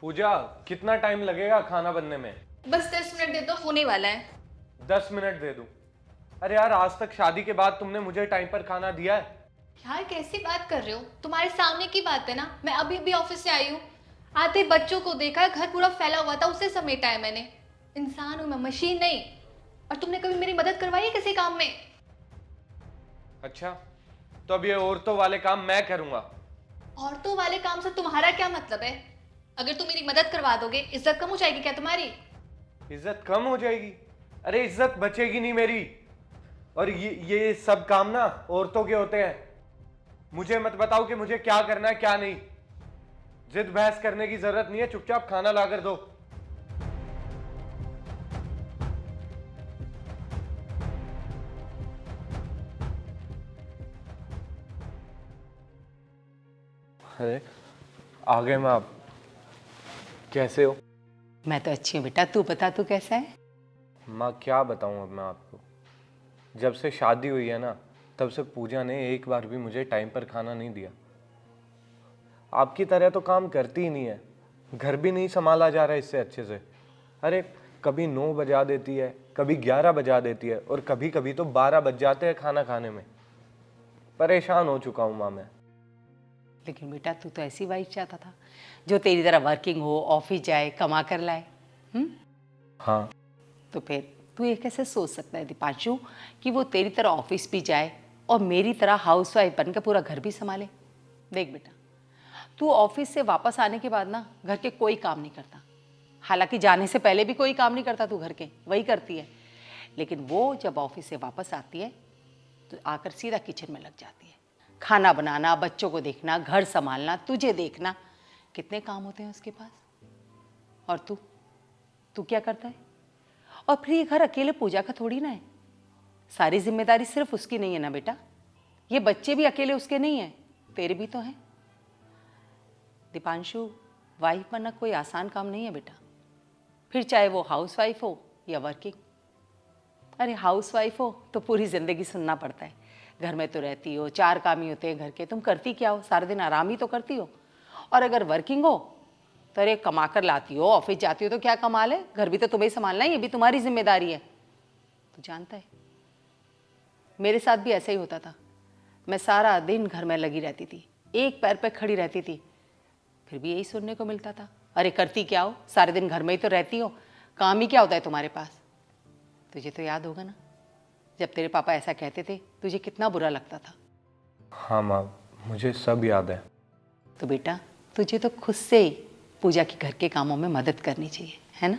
पूजा, कितना टाइम लगेगा खाना बनने में? बस 10 मिनट दे दो, होने वाला है। 10 मिनट दे दूं? अरे यार, आज तक शादी के बाद तुमने मुझे टाइम पर खाना दिया है? यार कैसी बात कर रहे हो? तुम्हारे सामने की बात है ना। मैं अभी अभी ऑफिस से आई हूँ। आते ही बच्चों को देखा, घर पूरा फैला हुआ था, उसे समेटा है मैंने। इंसान हूँ मैं, मशीन नहीं। और तुमने कभी मेरी मदद करवाई है किसी काम में? अच्छा, तो अब ये औरतों वाले काम मैं करूंगा? औरतों वाले काम से तुम्हारा क्या मतलब है? अगर तुम मेरी मदद करवा दोगे, इज्जत कम हो जाएगी क्या तुम्हारी? इज्जत कम हो जाएगी? अरे इज्जत बचेगी नहीं मेरी। और ये सब काम ना औरतों के होते हैं। मुझे मत बताओ कि मुझे क्या करना है क्या नहीं। जिद बहस करने की जरूरत नहीं है, चुपचाप खाना ला कर दो। अरे आ गए माँ आप। कैसे हो? मैं तो अच्छी हूँ बेटा, तू बता तू कैसा है? माँ क्या बताऊं अब मैं आपको। जब से शादी हुई है ना, तब से पूजा ने एक बार भी मुझे टाइम पर खाना नहीं दिया। आपकी तरह तो काम करती ही नहीं है। घर भी नहीं संभाला जा रहा इससे अच्छे से। अरे कभी 9 बजा देती है, कभी 11 बजा देती है, और कभी कभी तो 12 बज जाते हैं खाना खाने में। परेशान हो चुका हूँ माँ मैं। लेकिन बेटा तू तो ऐसी वाइफ चाहता था जो तेरी तरह वर्किंग हो, ऑफिस जाए, कमा कर लाए। हाँ। तो फिर तू ये कैसे सोच सकता है दीपांशु कि वो तेरी तरह ऑफिस भी जाए और मेरी तरह हाउसवाइफ बनकर पूरा घर भी संभाले? देख बेटा, तू ऑफिस से वापस आने के बाद ना घर के कोई काम नहीं करता। हालांकि जाने से पहले भी कोई काम नहीं करता तू घर के, वही करती है। लेकिन वो जब ऑफिस से वापस आती है तो आकर सीधा किचन में लग जाती है। खाना बनाना, बच्चों को देखना, घर संभालना, तुझे देखना, कितने काम होते हैं उसके पास। और तू क्या करता है? और फिर ये घर अकेले पूजा का थोड़ी ना है। सारी जिम्मेदारी सिर्फ उसकी नहीं है ना बेटा। ये बच्चे भी अकेले उसके नहीं हैं, तेरे भी तो हैं। दीपांशु, वाइफ बनना कोई आसान काम नहीं है बेटा। फिर चाहे वो हाउस वाइफ हो या वर्किंग। अरे हाउस वाइफ हो तो पूरी जिंदगी सुनना पड़ता है। घर में तो रहती हो, 4 काम ही होते हैं घर के, तुम करती क्या हो? सारा दिन आराम ही तो करती हो। और अगर वर्किंग हो तो अरे कमा कर लाती हो, ऑफिस जाती हो तो क्या कमाल है, घर भी तो तुम्हें संभालना है, ये भी तुम्हारी जिम्मेदारी है। तू जानता है मेरे साथ भी ऐसा ही होता था। मैं सारा दिन घर में लगी रहती थी, एक पैर पे खड़ी रहती थी, फिर भी यही सुनने को मिलता था, अरे करती क्या हो, सारे दिन घर में ही तो रहती हो, काम ही क्या होता है तुम्हारे पास? तुझे तो याद होगा ना जब तेरे पापा ऐसा कहते थे, तुझे कितना बुरा लगता था। हाँ माँ, मुझे सब याद है। तो बेटा तुझे तो खुद से ही पूजा के घर के कामों में मदद करनी चाहिए, है ना?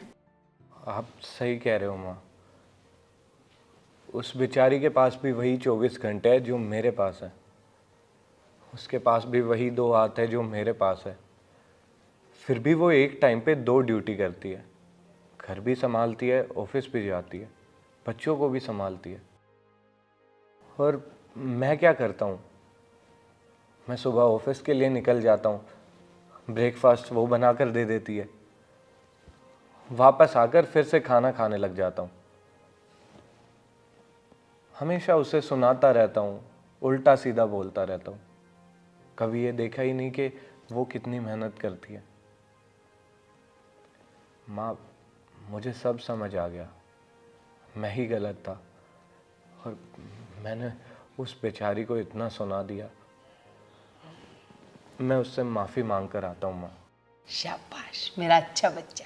आप सही कह रहे हो माँ। उस बेचारी के पास भी वही 24 घंटे है जो मेरे पास है। उसके पास भी वही 2 हाथ है जो मेरे पास है। फिर भी वो एक टाइम पे 2 ड्यूटी करती है। घर भी संभालती है, ऑफिस भी जाती है, बच्चों को भी संभालती है। और मैं क्या करता हूँ? मैं सुबह ऑफिस के लिए निकल जाता हूँ, ब्रेकफास्ट वो बना कर दे देती है, वापस आकर फिर से खाना खाने लग जाता हूँ। हमेशा उसे सुनाता रहता हूँ, उल्टा सीधा बोलता रहता हूँ। कभी ये देखा ही नहीं कि वो कितनी मेहनत करती है। माँ, मुझे सब समझ आ गया। मैं ही गलत था और मैंने उस बेचारी को इतना सुना दिया। मैं उससे माफ़ी मांग कर आता हूँ माँ। शाबाश मेरा अच्छा बच्चा।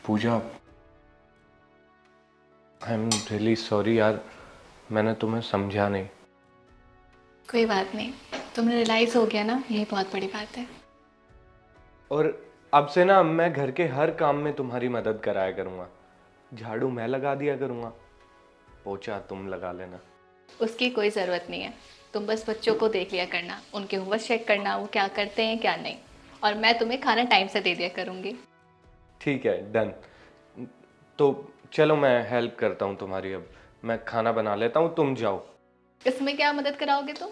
पूजा, आई एम रियली सॉरी यार, मैंने तुम्हें समझा नहीं। कोई बात नहीं, तुम्हें रियलाइज हो गया ना, यही बहुत बड़ी बात है। और अब से ना मैं घर के हर काम में तुम्हारी मदद कराया करूँगा। झाड़ू मैं लगा दिया करूँगा, पोछा तुम लगा लेना। उसकी कोई ज़रूरत नहीं है। तुम बस बच्चों को देख लिया करना, उनके होमवर्क चेक करना, वो क्या करते हैं क्या नहीं। और मैं तुम्हें खाना टाइम से दे दिया करूँगी। ठीक है, डन। तो चलो मैं हेल्प करता हूँ तुम्हारी। अब मैं खाना बना लेता हूँ, तुम जाओ। इसमें क्या मदद कराओगे तुम?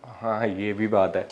हाँ ये भी बात है।